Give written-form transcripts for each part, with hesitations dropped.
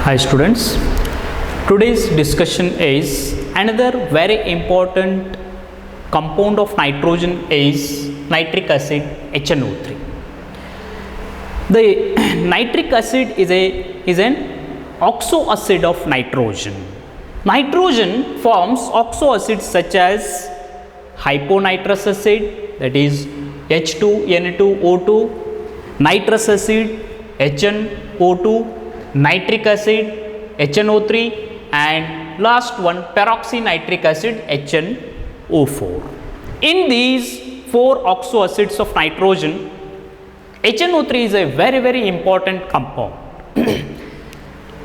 Hi students, today's discussion is another very important compound of nitrogen is nitric acid HNO3. The nitric acid is an oxoacid of nitrogen. Nitrogen forms oxoacids such as hyponitrous acid, that is H2N2O2, nitrous acid HNO2, nitric acid HNO3, and last one peroxynitric acid HNO4. In these four oxoacids of nitrogen, HNO3 is a very important compound.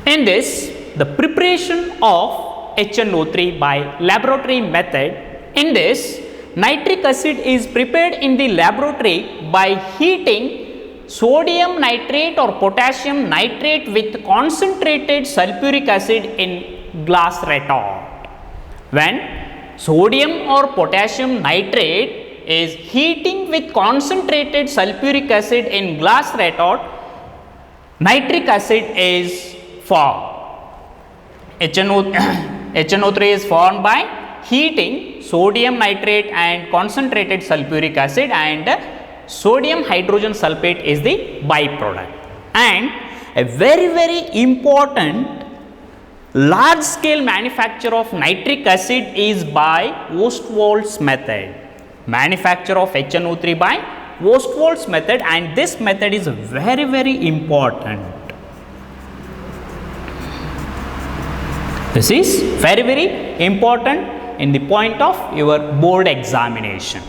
In this, the preparation of HNO3 by laboratory method, in this nitric acid is prepared in the laboratory by heating sodium nitrate or potassium nitrate with concentrated sulfuric acid in glass retort. When sodium or potassium nitrate is heating with concentrated sulfuric acid in glass retort, nitric acid is formed. HNO3 is formed by heating sodium nitrate and concentrated sulfuric acid, and sodium hydrogen sulfate is the byproduct. And a very important large scale manufacture of nitric acid is by Ostwald's method. Manufacture of HNO3 by Ostwald's method, and this method is very important. This is very important in the point of your board examination.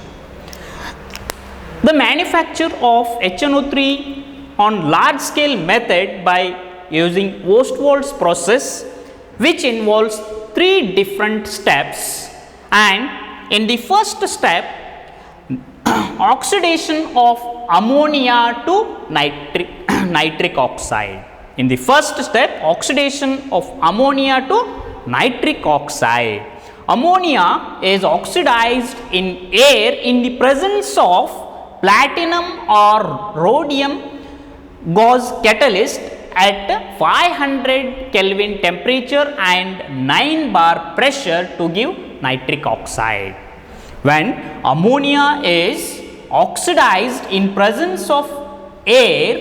The manufacture of HNO3 on large scale method by using Ostwald's process, which involves three different steps, and in the first step oxidation of ammonia to nitric oxide. In the first step, oxidation of ammonia to nitric oxide. Ammonia is oxidized in air in the presence of platinum or rhodium gauze catalyst at 500 Kelvin temperature and 9 bar pressure to give nitric oxide. When ammonia is oxidized in presence of air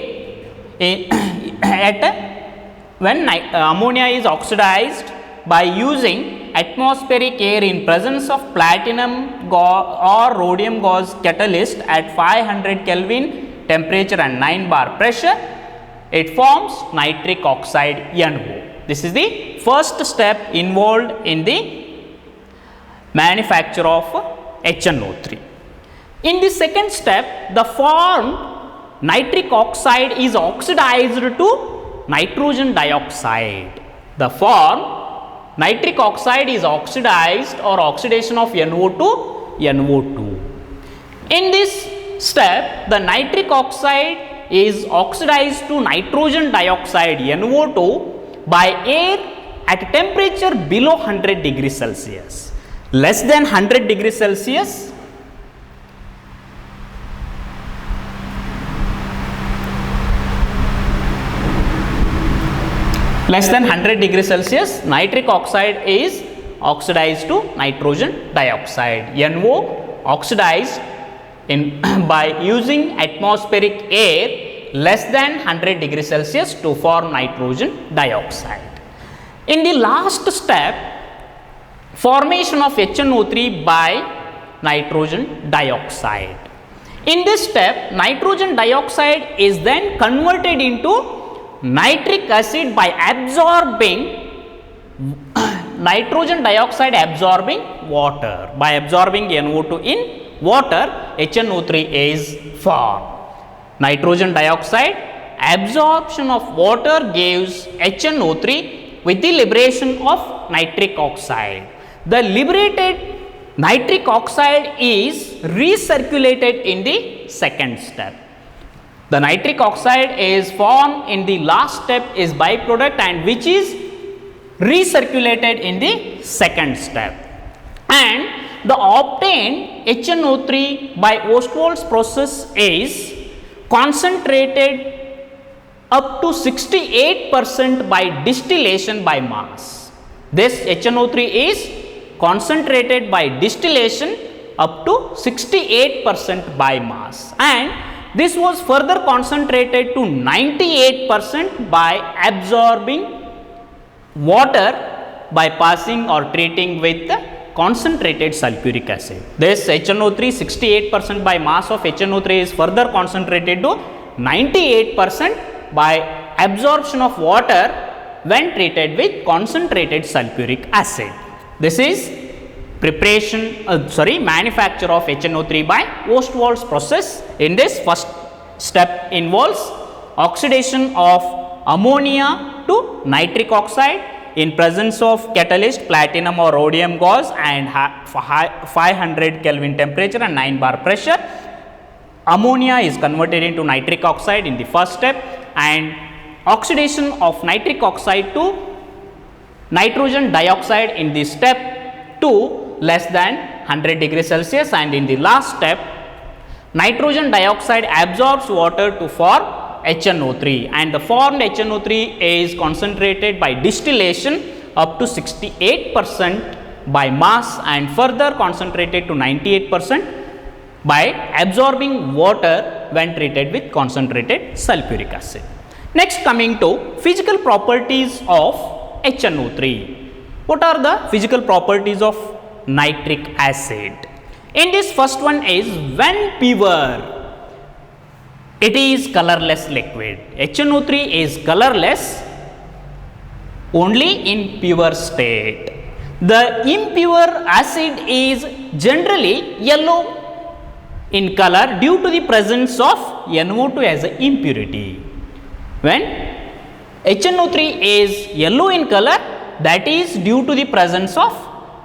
when ammonia is oxidized by using atmospheric air in presence of platinum or rhodium gauze catalyst at 500 Kelvin temperature and 9 bar pressure, it forms nitric oxide NO. This is the first step involved in the manufacture of HNO3. In the second step, the formed nitric oxide is oxidized to nitrogen dioxide. The formed nitric oxide is oxidized or oxidation of NO to NO2. In this step, the nitric oxide is oxidized to nitrogen dioxide NO2 by air at a temperature below 100 degrees Celsius. Less than 100 degrees Celsius, less than 100 degrees Celsius, nitric oxide is oxidized to nitrogen dioxide. NO oxidized by using atmospheric air less than 100 degrees Celsius to form nitrogen dioxide. In the last step, formation of HNO3 by nitrogen dioxide. In this step, nitrogen dioxide is then converted into nitric acid by absorbing nitrogen dioxide absorbing water. By absorbing NO2 in water, HNO3 is formed. Nitrogen dioxide absorption of water gives HNO3 with the liberation of nitric oxide. The liberated nitric oxide is recirculated in the second step. The nitric oxide is formed in the last step is byproduct, and which is recirculated in the second step. And the obtained HNO3 by Ostwald's process is concentrated up to 68% by distillation by mass. This HNO3 is concentrated by distillation up to 68% by mass, and this was further concentrated to 98% by absorbing water by passing or treating with concentrated sulfuric acid. This HNO3, 68% by mass of HNO3 is further concentrated to 98% by absorption of water when treated with concentrated sulfuric acid. This is manufacture of HNO3 by Ostwald's process. In this, first step involves oxidation of ammonia to nitric oxide in presence of catalyst platinum or rhodium gauze and 500 Kelvin temperature and 9 bar pressure. Ammonia is converted into nitric oxide in the first step, and oxidation of nitric oxide to nitrogen dioxide in the step 2 less than 100 degrees Celsius, and in the last step nitrogen dioxide absorbs water to form HNO3, and the formed HNO3 is concentrated by distillation up to 68% by mass and further concentrated to 98% by absorbing water when treated with concentrated sulfuric acid. Next, coming to physical properties of HNO3. What are the physical properties of nitric acid? In this, first one is when pure, it is colorless liquid. HNO3 is colorless only in pure state. The impure acid is generally yellow in color due to the presence of NO2 as an impurity. When HNO3 is yellow in color, that is due to the presence of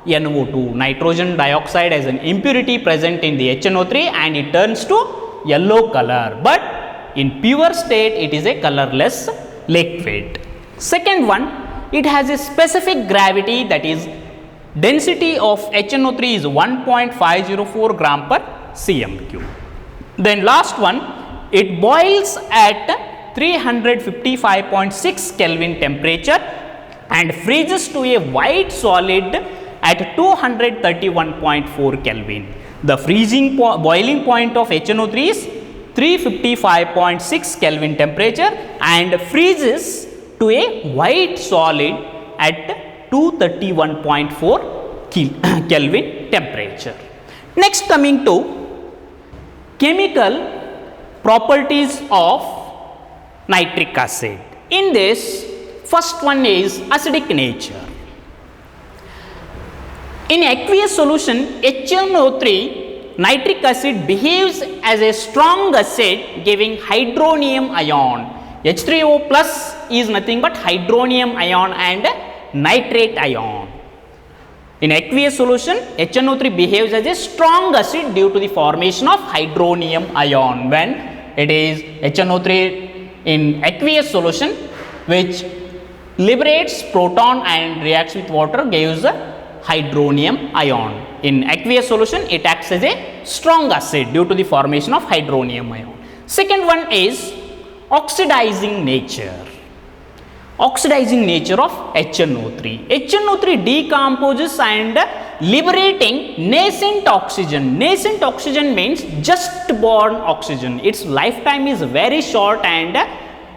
NO2, nitrogen dioxide, as an impurity present in the HNO3, and it turns to yellow color, but in pure state it is a colorless liquid. Second one, it has a specific gravity, that is density of HNO3 is 1.504 gram per cm3. Then last one, it boils at 355.6 Kelvin temperature and freezes to a white solid at 231.4 Kelvin. The freezing boiling point of HNO3 is 355.6 Kelvin temperature and freezes to a white solid at 231.4 Kelvin temperature. Next, coming to chemical properties of nitric acid. In this, first one is acidic nature. In aqueous solution, HNO3 nitric acid behaves as a strong acid giving hydronium ion. H3O plus is nothing but hydronium ion and nitrate ion. In aqueous solution, HNO3 behaves as a strong acid due to the formation of hydronium ion when it is HNO3 in aqueous solution, which liberates proton and reacts with water, gives a hydronium ion. In aqueous solution, it acts as a strong acid due to the formation of hydronium ion. Second one is oxidizing nature. Oxidizing nature of HNO3. HNO3 decomposes and liberating nascent oxygen. Nascent oxygen means just born oxygen. Its lifetime is very short and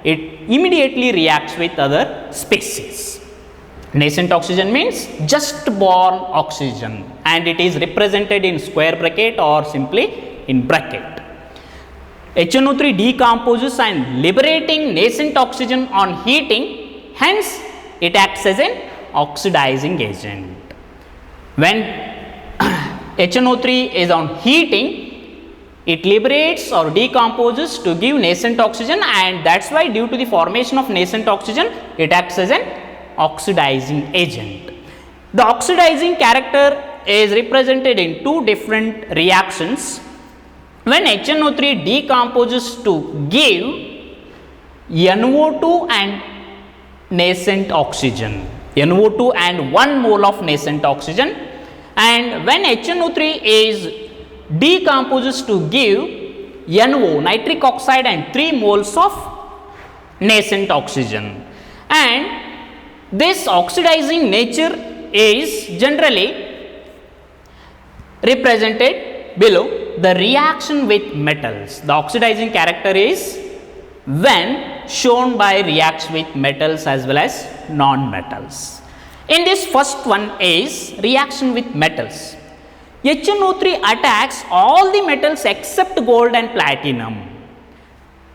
it immediately reacts with other species. Nascent oxygen means just born oxygen, and it is represented in square bracket or simply in bracket. HNO3 decomposes and liberating nascent oxygen on heating, hence it acts as an oxidizing agent. When HNO3 is on heating, it liberates or decomposes to give nascent oxygen, and that's why due to the formation of nascent oxygen, it acts as an oxidizing agent. The oxidizing character is represented in two different reactions. When HNO3 decomposes to give NO2 and nascent oxygen, NO2 and 1 mole of nascent oxygen, and when HNO3 is decomposes to give NO, nitric oxide, and 3 moles of nascent oxygen, and this oxidizing nature is generally represented below the reaction with metals. The oxidizing character is when shown by reacts with metals as well as non-metals. In this first one is reaction with metals. HNO3 attacks all the metals except gold and platinum.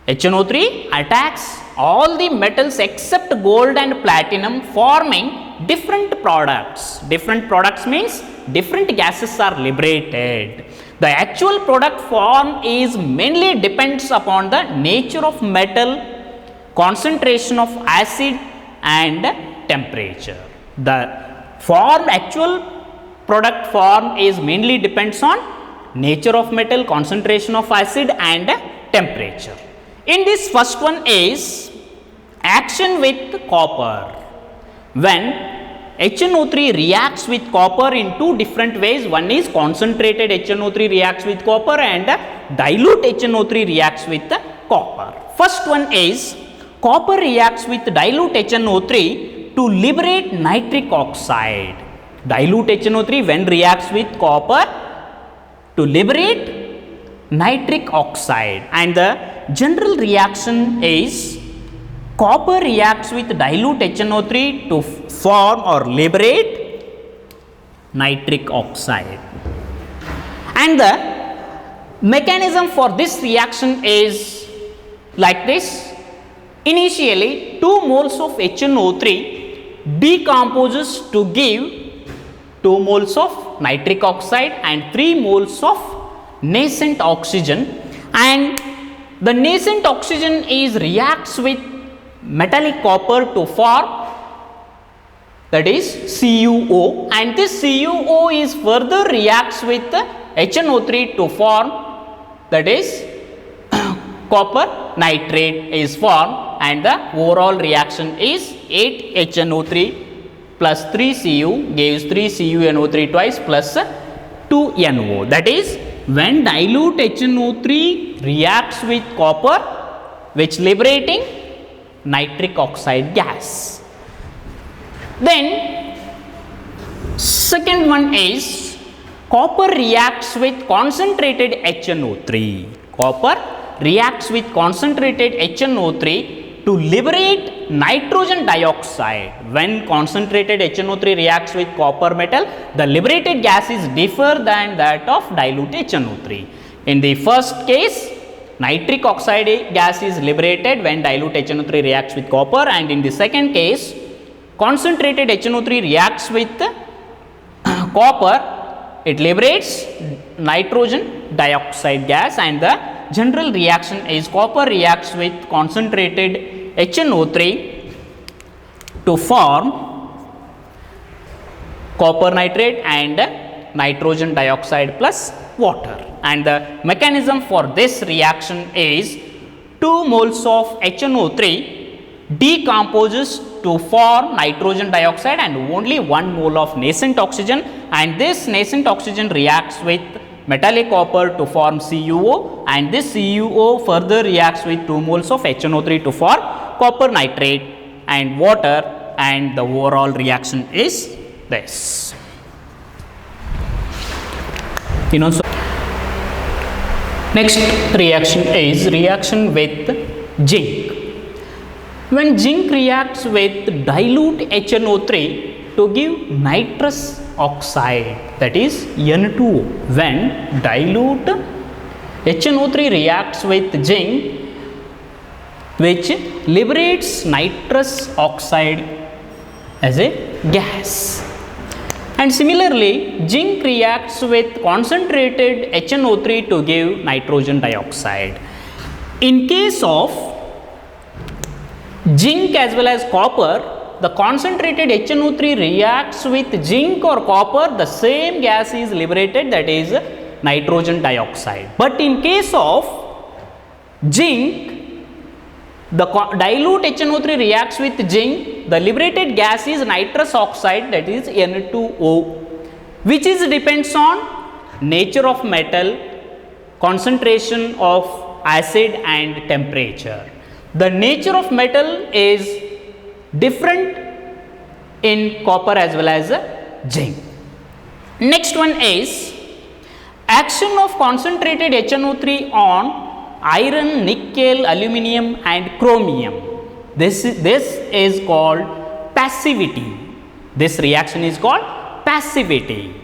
HNO3 attacks all the metals except gold and platinum, forming different products. Different products means different gases are liberated. The actual product form is mainly depends upon the nature of metal, concentration of acid and temperature. The actual product form is mainly depends on nature of metal, concentration of acid and temperature. In this first one is action with copper. When HNO3 reacts with copper in two different ways. One is concentrated HNO3 reacts with copper and dilute HNO3 reacts with copper. First one is copper reacts with dilute HNO3 to liberate nitric oxide. Dilute HNO3 when reacts with copper to liberate nitric oxide, and the general reaction is copper reacts with dilute HNO3 to form or liberate nitric oxide. And the mechanism for this reaction is like this. Initially 2 moles of HNO3 decomposes to give 2 moles of nitric oxide and 3 moles of nascent oxygen, and the nascent oxygen is reacts with metallic copper to form, that is CuO, and this CuO is further reacts with HNO3 to form, that is copper nitrate is formed, and the overall reaction is 8 HNO3 plus 3 Cu gives 3 CuNO3 twice plus 2 NO. That is when dilute HNO3 reacts with copper, which liberating nitric oxide gas. Then second one is copper reacts with concentrated HNO3. Copper reacts with concentrated HNO3 to liberate nitrogen dioxide. When concentrated HNO3 reacts with copper metal, the liberated gas is different than that of dilute HNO3. In the first case, nitric oxide gas is liberated when dilute HNO3 reacts with copper, and in the second case, concentrated HNO3 reacts with copper, it liberates nitrogen dioxide gas, and the general reaction is copper reacts with concentrated HNO3 to form copper nitrate and nitrogen dioxide plus water, and the mechanism for this reaction is 2 moles of HNO3 decomposes to form nitrogen dioxide and only 1 mole of nascent oxygen, and this nascent oxygen reacts with metallic copper to form CuO, and this CuO further reacts with 2 moles of HNO3 to form copper nitrate and water, and the overall reaction is this. Next reaction is reaction with zinc. When zinc reacts with dilute HNO3 to give nitrous oxide, that is N2O. When dilute HNO3 reacts with zinc, which liberates nitrous oxide as a gas. And similarly, zinc reacts with concentrated HNO3 to give nitrogen dioxide. In case of zinc as well as copper, the concentrated HNO3 reacts with zinc or copper, the same gas is liberated, that is nitrogen dioxide. But in case of zinc, the dilute HNO3 reacts with zinc, the liberated gas is nitrous oxide, that is N2O, which is depends on nature of metal, concentration of acid and temperature. The nature of metal is different in copper as well as zinc. Next one is action of concentrated HNO3 on iron, nickel, aluminum and chromium. This is called passivity. This reaction is called passivity.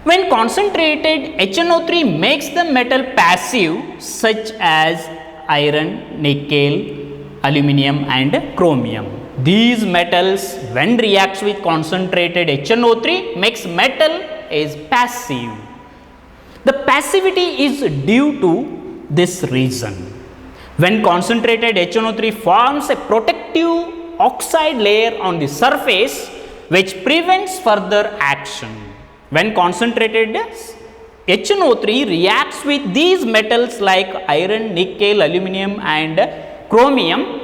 When concentrated HNO3 makes the metal passive such as iron, nickel, aluminum and chromium. These metals when reacts with concentrated HNO3 makes metal is passive. The passivity is due to this reason. When concentrated HNO3 forms a protective oxide layer on the surface which prevents further action. When concentrated HNO3 reacts with these metals like iron, nickel, aluminum and chromium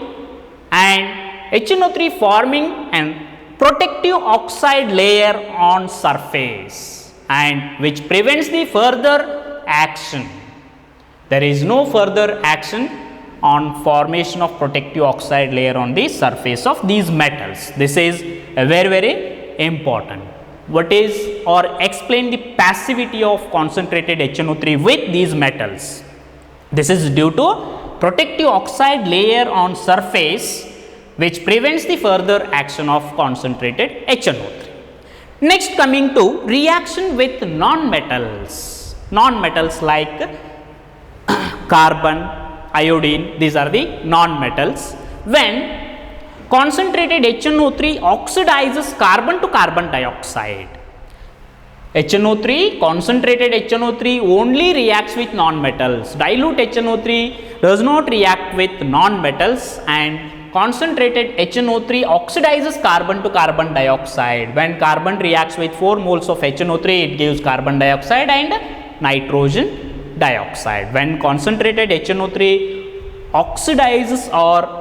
and HNO3 forming an protective oxide layer on surface and which prevents the further action. There is no further action on formation of protective oxide layer on the surface of these metals. This is very important. What is or explain the passivity of concentrated HNO3 with these metals. This is due to protective oxide layer on surface which prevents the further action of concentrated HNO3. Next, coming to reaction with non-metals. Non-metals like carbon, iodine, these are the non-metals. When concentrated HNO3 oxidizes carbon to carbon dioxide. HNO3, concentrated HNO3 only reacts with non-metals. Dilute HNO3 does not react with non-metals and concentrated HNO3 oxidizes carbon to carbon dioxide. When carbon reacts with 4 moles of HNO3, it gives carbon dioxide and nitrogen dioxide. When concentrated HNO3 oxidizes or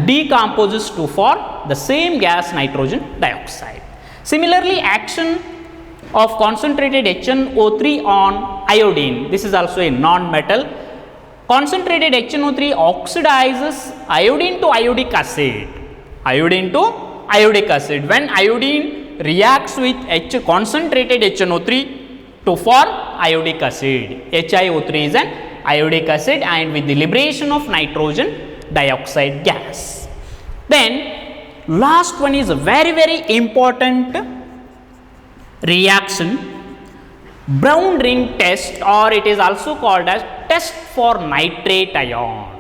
decomposes to form the same gas nitrogen dioxide. Similarly, action of concentrated HNO3 on iodine. This is also a non-metal. Concentrated HNO3 oxidizes iodine to iodic acid. Iodine to iodic acid. When iodine reacts with concentrated HNO3 to form iodic acid. HiO3 is an iodic acid and with the liberation of nitrogen dioxide gas. Then last one is a very important reaction, Brown ring test, or it is also called as test for nitrate ion.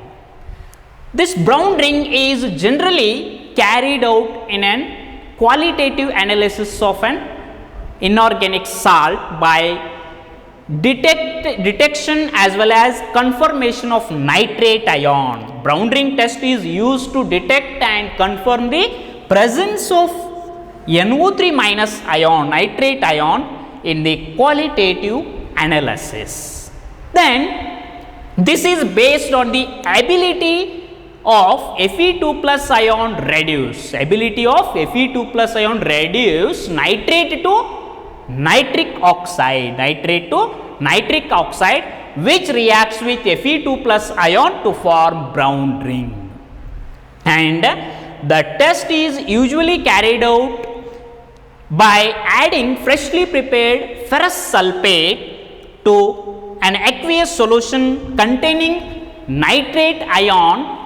This brown ring is generally carried out in an qualitative analysis of an inorganic salt by detection as well as confirmation of nitrate ion. Brown ring test is used to detect and confirm the presence of NO3 minus ion, nitrate ion in the qualitative analysis. Then this is based on the ability of Fe2 plus ion reduce, ability of Fe2 plus ion reduce nitrate to nitric oxide, nitrate to nitric oxide, which reacts with Fe2 plus ion to form brown ring. And the test is usually carried out by adding freshly prepared ferrous sulfate to an aqueous solution containing nitrate ion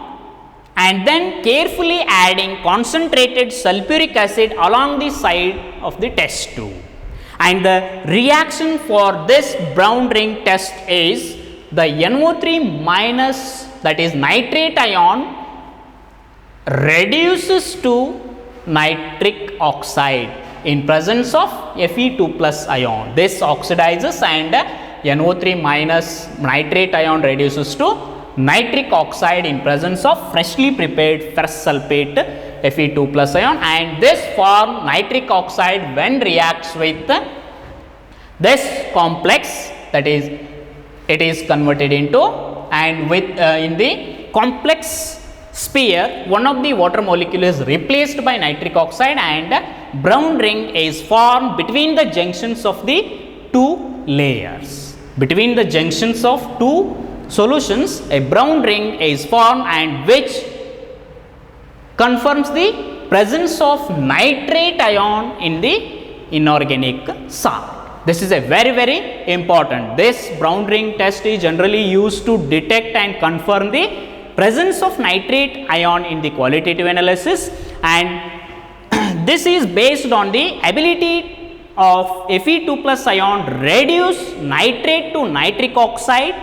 and then carefully adding concentrated sulfuric acid along the side of the test tube. And the reaction for this brown ring test is the NO3 minus, that is nitrate ion, reduces to nitric oxide in presence of Fe2 plus ion. This oxidizes and NO3 minus nitrate ion reduces to nitric oxide in presence of freshly prepared ferrous sulfate Fe2 plus ion, and this form nitric oxide when reacts with this complex, that is it is converted into, and with in the complex sphere one of the water molecule is replaced by nitric oxide and brown ring is formed between the junctions of the two layers. Between the junctions of two solutions, a brown ring is formed and which confirms the presence of nitrate ion in the inorganic salt. This is a very important. This brown ring test is generally used to detect and confirm the presence of nitrate ion in the qualitative analysis, and this is based on the ability of Fe2 plus ion reduce nitrate to nitric oxide,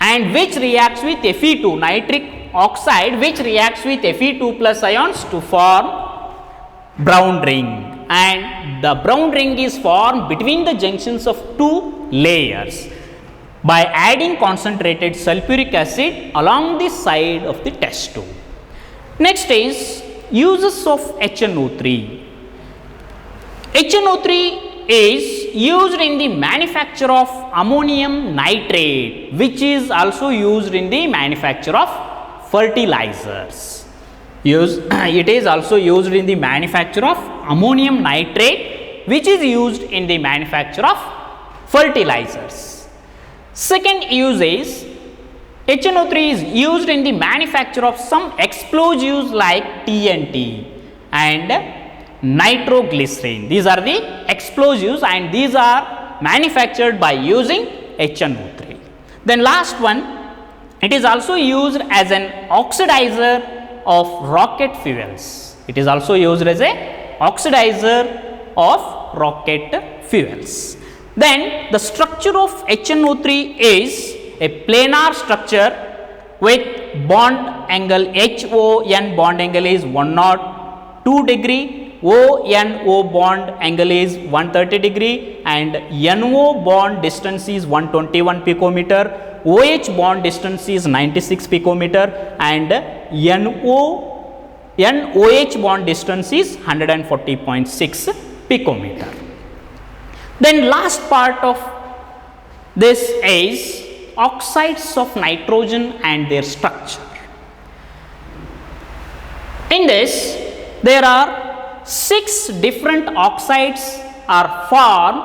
and which reacts with Fe2 nitric oxide, which reacts with Fe2 plus ions to form brown ring. And the brown ring is formed between the junctions of two layers by adding concentrated sulfuric acid along the side of the test tube. Next is uses of HNO3. HNO3 is used in the manufacture of ammonium nitrate, which is also used in the manufacture of fertilizers. It is also used in the manufacture of ammonium nitrate, which is used in the manufacture of fertilizers. Second use is HNO3 is used in the manufacture of some explosives like TNT and nitroglycerin. These are the explosives and these are manufactured by using HNO3. Then last one, it is also used as an oxidizer of rocket fuels. It is also used as a oxidizer of rocket fuels. Then the structure of HNO3 is a planar structure with bond angle HON bond angle is 102 degree, ONO bond angle is 130 degree, and NO bond distance is 121 picometer, OH bond distance is 96 picometer, and NOH bond distance is 140.6 picometer. Then last part of this is oxides of nitrogen and their structure. In this, there are 6 different oxides are formed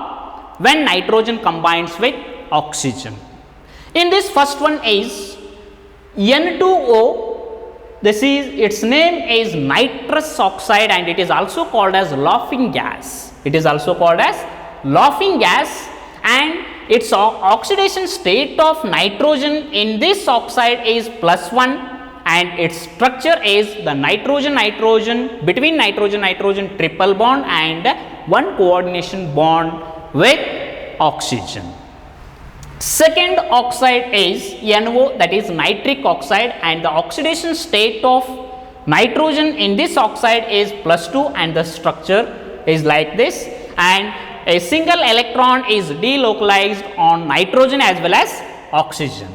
when nitrogen combines with oxygen. In this, first one is N2O. This is its name is nitrous oxide and it is also called as laughing gas. It is also called as laughing gas, and its oxidation state of nitrogen in this oxide is +1, and its structure is the nitrogen between nitrogen triple bond and one coordination bond with oxygen. Second oxide is NO, that is nitric oxide, and the oxidation state of nitrogen in this oxide is +2 and the structure is like this, and a single electron is delocalized on nitrogen as well as oxygen.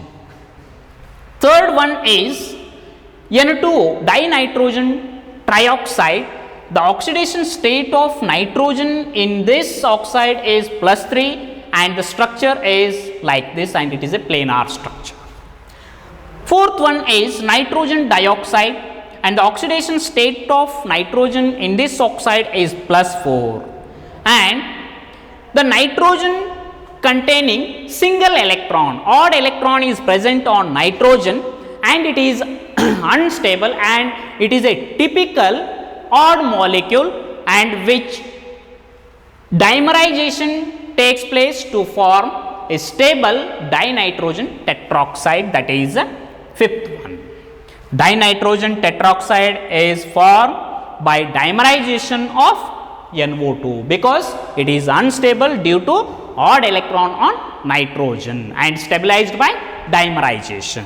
Third one is N2O, dinitrogen trioxide. The oxidation state of nitrogen in this oxide is +3 and the structure is like this, and it is a planar structure. Fourth one is nitrogen dioxide, and the oxidation state of nitrogen in this oxide is +4, and the nitrogen containing single electron, odd electron is present on nitrogen and it is unstable, and it is a typical odd molecule and which dimerization takes place to form a stable dinitrogen tetroxide, that is the fifth one. Dinitrogen tetroxide is formed by dimerization of NO2 because it is unstable due to odd electron on nitrogen and stabilized by dimerization.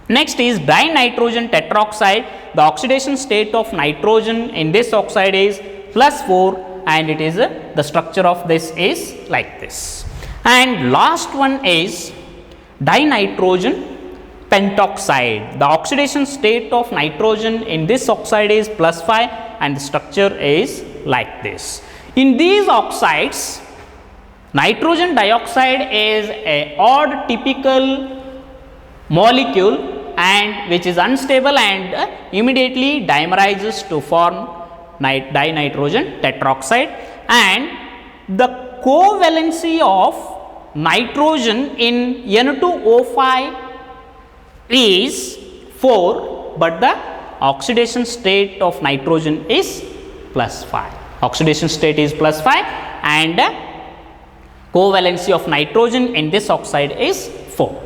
Next is dinitrogen tetroxide. The oxidation state of nitrogen in this oxide is +4 and it is the structure of this is like this. And last one is dinitrogen pentoxide. The oxidation state of nitrogen in this oxide is +5 and the structure is like this. In these oxides, nitrogen dioxide is a odd typical molecule and which is unstable and immediately dimerizes to form dinitrogen tetroxide, and the covalency of nitrogen in N2O5 is 4, but the oxidation state of nitrogen is plus 5. Oxidation state is plus 5 and covalency of nitrogen in this oxide is 4.